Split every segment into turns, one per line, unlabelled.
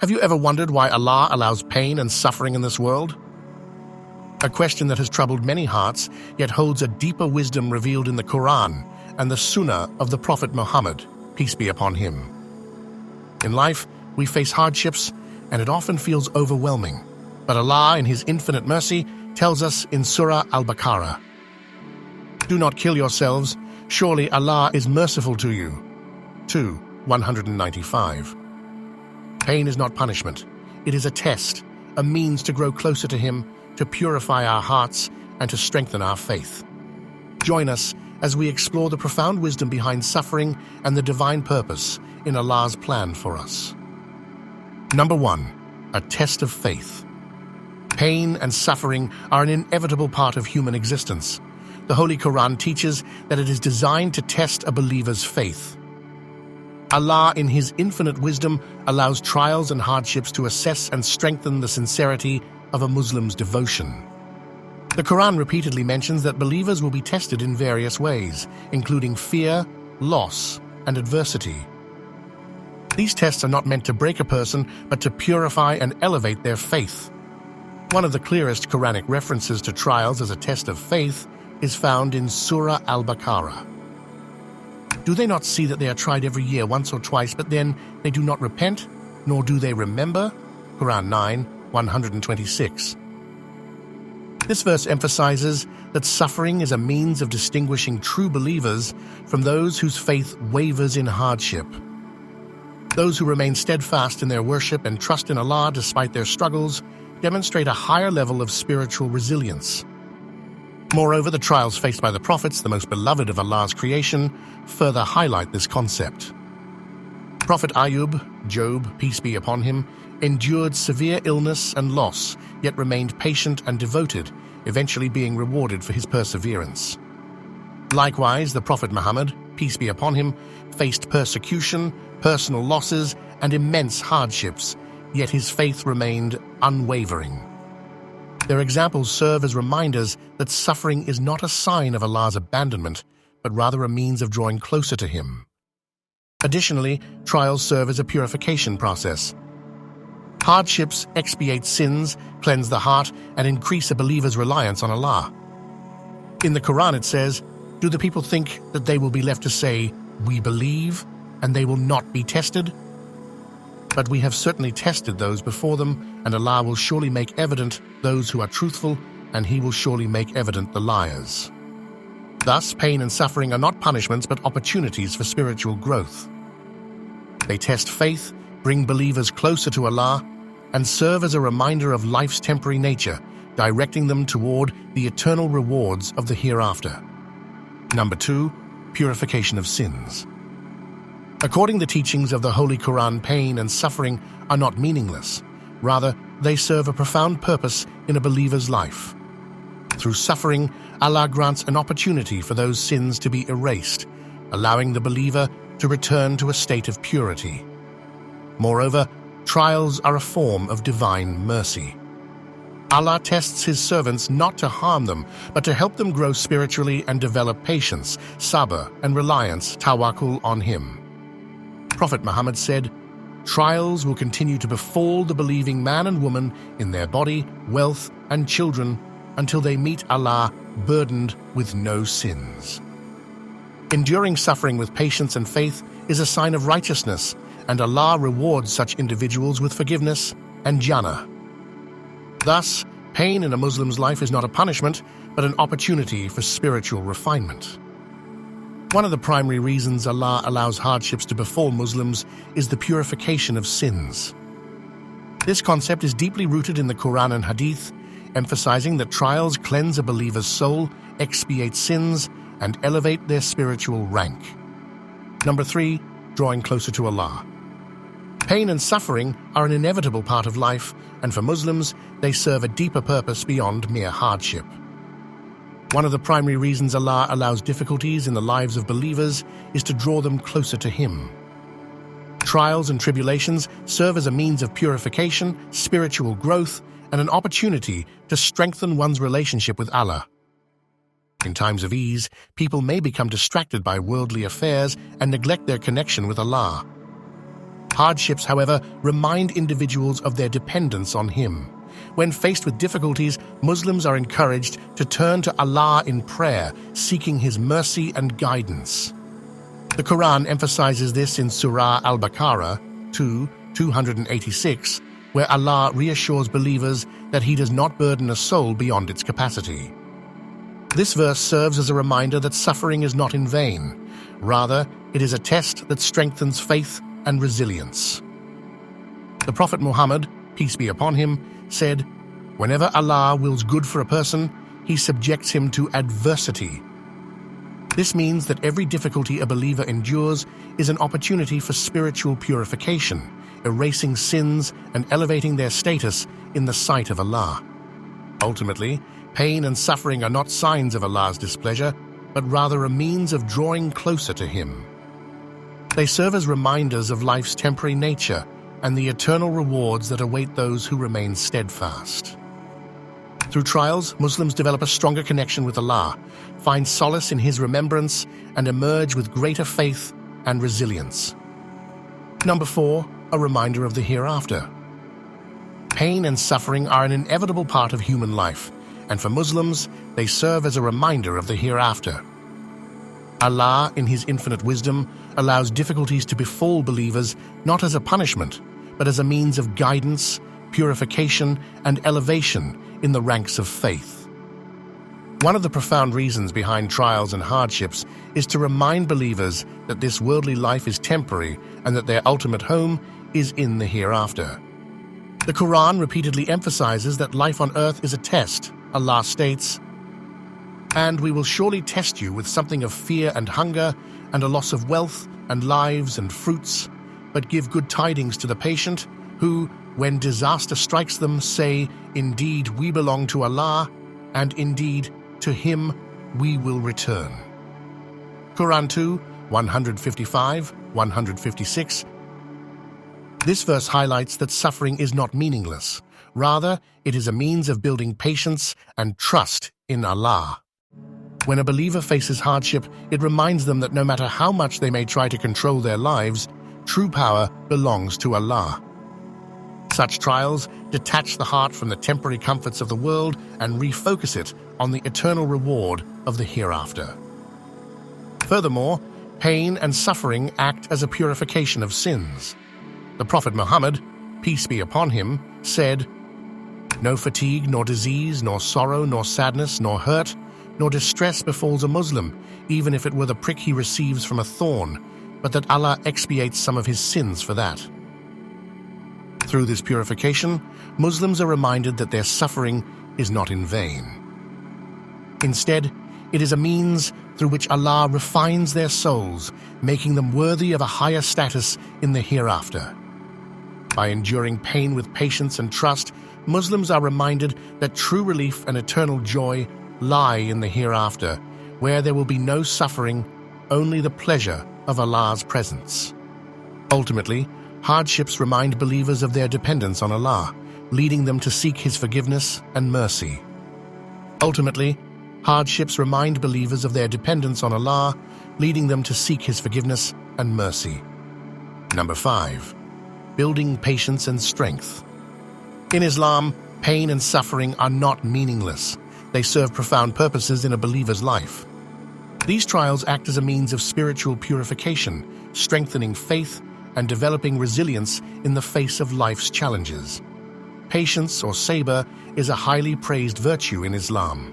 Have you ever wondered why Allah allows pain and suffering in this world? A question that has troubled many hearts, yet holds a deeper wisdom revealed in the Quran and the Sunnah of the Prophet Muhammad, peace be upon him. In life, we face hardships, and it often feels overwhelming. But Allah, in His infinite mercy, tells us in Surah Al-Baqarah, "Do not kill yourselves, surely Allah is merciful to you." 2:195. Pain is not punishment. It is a test, a means to grow closer to Him, to purify our hearts, and to strengthen our faith. Join us as we explore the profound wisdom behind suffering and the divine purpose in Allah's plan for us. Number 1. A test of faith. Pain and suffering are an inevitable part of human existence. The Holy Quran teaches that it is designed to test a believer's faith. Allah, in His infinite wisdom, allows trials and hardships to assess and strengthen the sincerity of a Muslim's devotion. The Quran repeatedly mentions that believers will be tested in various ways, including fear, loss, and adversity. These tests are not meant to break a person, but to purify and elevate their faith. One of the clearest Quranic references to trials as a test of faith is found in Surah Al-Baqarah. Do they not see that they are tried every year once or twice, but then they do not repent, nor do they remember? Quran 9:126. This verse emphasizes that suffering is a means of distinguishing true believers from those whose faith wavers in hardship. Those who remain steadfast in their worship and trust in Allah despite their struggles demonstrate a higher level of spiritual resilience. Moreover, the trials faced by the prophets, the most beloved of Allah's creation, further highlight this concept. Prophet Ayub, Job, peace be upon him, endured severe illness and loss, yet remained patient and devoted, eventually being rewarded for his perseverance. Likewise, the Prophet Muhammad, peace be upon him, faced persecution, personal losses, and immense hardships, yet his faith remained unwavering. Their examples serve as reminders that suffering is not a sign of Allah's abandonment, but rather a means of drawing closer to Him. Additionally, trials serve as a purification process. Hardships expiate sins, cleanse the heart, and increase a believer's reliance on Allah. In the Quran it says, "Do the people think that they will be left to say, 'We believe,' and they will not be tested? But we have certainly tested those before them, and Allah will surely make evident those who are truthful, and He will surely make evident the liars." Thus, pain and suffering are not punishments but opportunities for spiritual growth. They test faith, bring believers closer to Allah, and serve as a reminder of life's temporary nature, directing them toward the eternal rewards of the hereafter. Number 2. Purification of sins. According to the teachings of the Holy Quran, pain and suffering are not meaningless. Rather, they serve a profound purpose in a believer's life. Through suffering, Allah grants an opportunity for those sins to be erased, allowing the believer to return to a state of purity. Moreover, trials are a form of divine mercy. Allah tests His servants not to harm them, but to help them grow spiritually and develop patience, sabr, and reliance, tawakkul, on Him. Prophet Muhammad said, "Trials will continue to befall the believing man and woman in their body, wealth, and children until they meet Allah burdened with no sins." Enduring suffering with patience and faith is a sign of righteousness, and Allah rewards such individuals with forgiveness and Jannah. Thus, pain in a Muslim's life is not a punishment, but an opportunity for spiritual refinement. One of the primary reasons Allah allows hardships to befall Muslims is the purification of sins. This concept is deeply rooted in the Quran and Hadith, emphasizing that trials cleanse a believer's soul, expiate sins, and elevate their spiritual rank. Number 3. Drawing closer to Allah. Pain and suffering are an inevitable part of life, and for Muslims, they serve a deeper purpose beyond mere hardship. One of the primary reasons Allah allows difficulties in the lives of believers is to draw them closer to Him. Trials and tribulations serve as a means of purification, spiritual growth, and an opportunity to strengthen one's relationship with Allah. In times of ease, people may become distracted by worldly affairs and neglect their connection with Allah. Hardships, however, remind individuals of their dependence on Him. When faced with difficulties, Muslims are encouraged to turn to Allah in prayer, seeking His mercy and guidance. The Quran emphasizes this in Surah Al-Baqarah 2:286, where Allah reassures believers that He does not burden a soul beyond its capacity. This verse serves as a reminder that suffering is not in vain. Rather, it is a test that strengthens faith and resilience. The Prophet Muhammad, peace be upon him, said, "Whenever Allah wills good for a person, He subjects him to adversity." This means that every difficulty a believer endures is an opportunity for spiritual purification, erasing sins and elevating their status in the sight of Allah. Ultimately, pain and suffering are not signs of Allah's displeasure, but rather a means of drawing closer to Him. They serve as reminders of life's temporary nature and the eternal rewards that await those who remain steadfast. Through trials, Muslims develop a stronger connection with Allah, find solace in His remembrance, and emerge with greater faith and resilience. Number 4, a reminder of the hereafter. Pain and suffering are an inevitable part of human life, and for Muslims, they serve as a reminder of the hereafter. Allah, in His infinite wisdom, allows difficulties to befall believers not as a punishment, but as a means of guidance, purification, and elevation in the ranks of faith. One of the profound reasons behind trials and hardships is to remind believers that this worldly life is temporary and that their ultimate home is in the hereafter. The Quran repeatedly emphasizes that life on earth is a test. Allah states, "And we will surely test you with something of fear and hunger, and a loss of wealth and lives and fruits, but give good tidings to the patient, who, when disaster strikes them, say, 'Indeed, we belong to Allah, and indeed, to Him we will return.'" Quran 2:155-156. This verse highlights that suffering is not meaningless. Rather, it is a means of building patience and trust in Allah. When a believer faces hardship, it reminds them that no matter how much they may try to control their lives, true power belongs to Allah. Such trials detach the heart from the temporary comforts of the world and refocus it on the eternal reward of the hereafter. Furthermore, pain and suffering act as a purification of sins. The Prophet Muhammad, peace be upon him, said, "No fatigue, nor disease, nor sorrow, nor sadness, nor hurt, nor distress befalls a Muslim, even if it were the prick he receives from a thorn, but that Allah expiates some of his sins for that." Through this purification, Muslims are reminded that their suffering is not in vain. Instead, it is a means through which Allah refines their souls, making them worthy of a higher status in the hereafter. By enduring pain with patience and trust, Muslims are reminded that true relief and eternal joy lie in the hereafter, where there will be no suffering, only the pleasure of Allah's presence. Ultimately, hardships remind believers of their dependence on Allah, leading them to seek His forgiveness and mercy. Ultimately, hardships remind believers of their dependence on Allah, leading them to seek His forgiveness and mercy. Number 5. Building patience and strength. In Islam, pain and suffering are not meaningless. They serve profound purposes in a believer's life. These trials act as a means of spiritual purification, strengthening faith and developing resilience in the face of life's challenges. Patience, or sabr, is a highly praised virtue in Islam.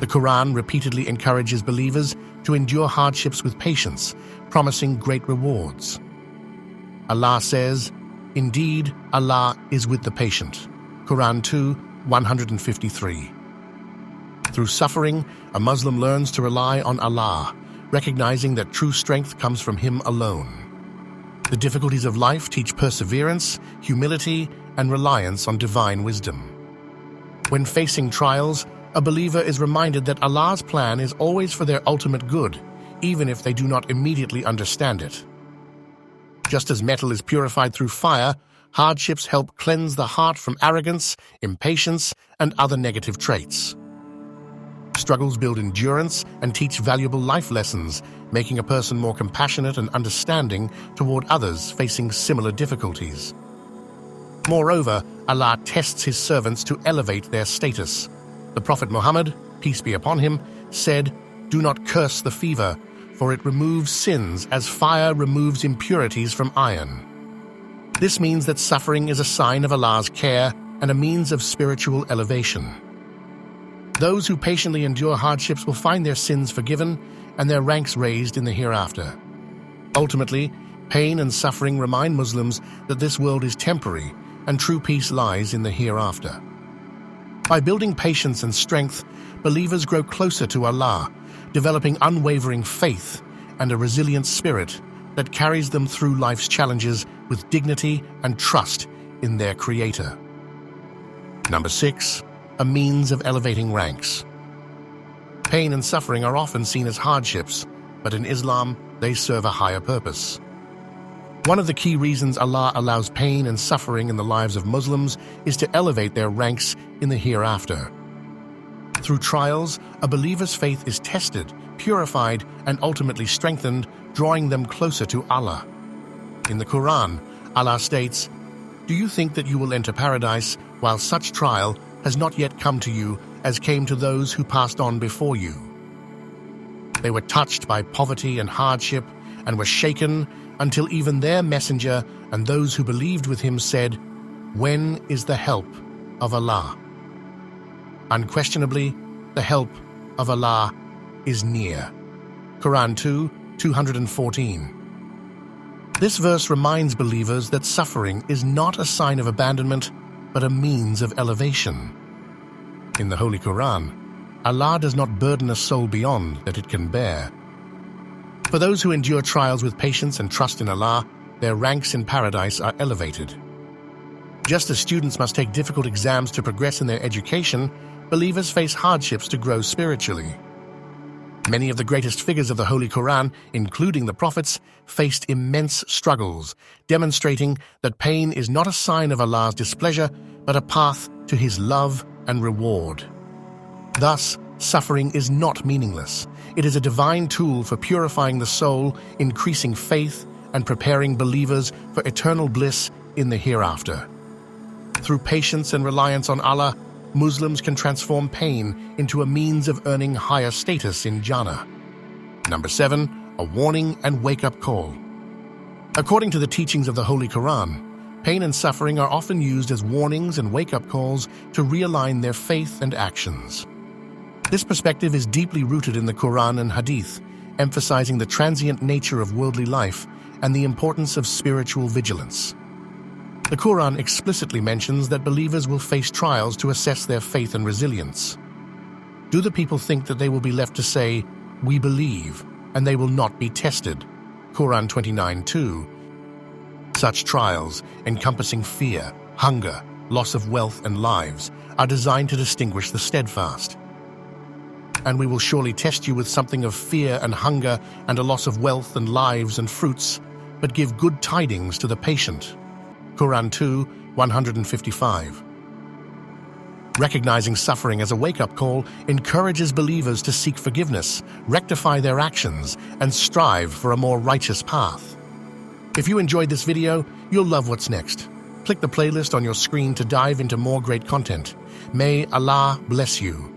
The Quran repeatedly encourages believers to endure hardships with patience, promising great rewards. Allah says, "Indeed, Allah is with the patient." Quran 2:153. Through suffering, a Muslim learns to rely on Allah, recognizing that true strength comes from Him alone. The difficulties of life teach perseverance, humility, and reliance on divine wisdom. When facing trials, a believer is reminded that Allah's plan is always for their ultimate good, even if they do not immediately understand it. Just as metal is purified through fire, hardships help cleanse the heart from arrogance, impatience, and other negative traits. Struggles build endurance and teach valuable life lessons, making a person more compassionate and understanding toward others facing similar difficulties. Moreover, Allah tests His servants to elevate their status. The Prophet Muhammad, peace be upon him, said, "Do not curse the fever, for it removes sins as fire removes impurities from iron." This means that suffering is a sign of Allah's care and a means of spiritual elevation. Those who patiently endure hardships will find their sins forgiven and their ranks raised in the hereafter. Ultimately, pain and suffering remind Muslims that this world is temporary and true peace lies in the hereafter. By building patience and strength, believers grow closer to Allah, developing unwavering faith and a resilient spirit that carries them through life's challenges with dignity and trust in their Creator. Number 6. A means of elevating ranks. Pain and suffering are often seen as hardships, but in Islam, they serve a higher purpose. One of the key reasons Allah allows pain and suffering in the lives of Muslims is to elevate their ranks in the hereafter. Through trials, a believer's faith is tested, purified, and ultimately strengthened, drawing them closer to Allah. In the Quran, Allah states, "Do you think that you will enter paradise while such trial has not yet come to you as came to those who passed on before you? They were touched by poverty and hardship and were shaken until even their messenger and those who believed with him said, 'When is the help of Allah?' Unquestionably, the help of Allah is near." Quran 2:214. This verse reminds believers that suffering is not a sign of abandonment, but a means of elevation. In the Holy Quran, Allah does not burden a soul beyond that it can bear. For those who endure trials with patience and trust in Allah, their ranks in paradise are elevated. Just as students must take difficult exams to progress in their education, believers face hardships to grow spiritually. Many of the greatest figures of the Holy Quran, including the prophets, faced immense struggles, demonstrating that pain is not a sign of Allah's displeasure, but a path to His love and reward. Thus, suffering is not meaningless. It is a divine tool for purifying the soul, increasing faith, and preparing believers for eternal bliss in the hereafter. Through patience and reliance on Allah, Muslims can transform pain into a means of earning higher status in Jannah. Number 7. A warning and wake-up call. According to the teachings of the Holy Quran, pain and suffering are often used as warnings and wake-up calls to realign their faith and actions. This perspective is deeply rooted in the Quran and Hadith, emphasizing the transient nature of worldly life and the importance of spiritual vigilance. The Quran explicitly mentions that believers will face trials to assess their faith and resilience. Do the people think that they will be left to say, "We believe," and they will not be tested? Quran 29:2. Such trials, encompassing fear, hunger, loss of wealth and lives, are designed to distinguish the steadfast. "And we will surely test you with something of fear and hunger and a loss of wealth and lives and fruits, but give good tidings to the patient." Quran 2:155. Recognizing suffering as a wake-up call encourages believers to seek forgiveness, rectify their actions, and strive for a more righteous path. If you enjoyed this video, you'll love what's next. Click the playlist on your screen to dive into more great content. May Allah bless you.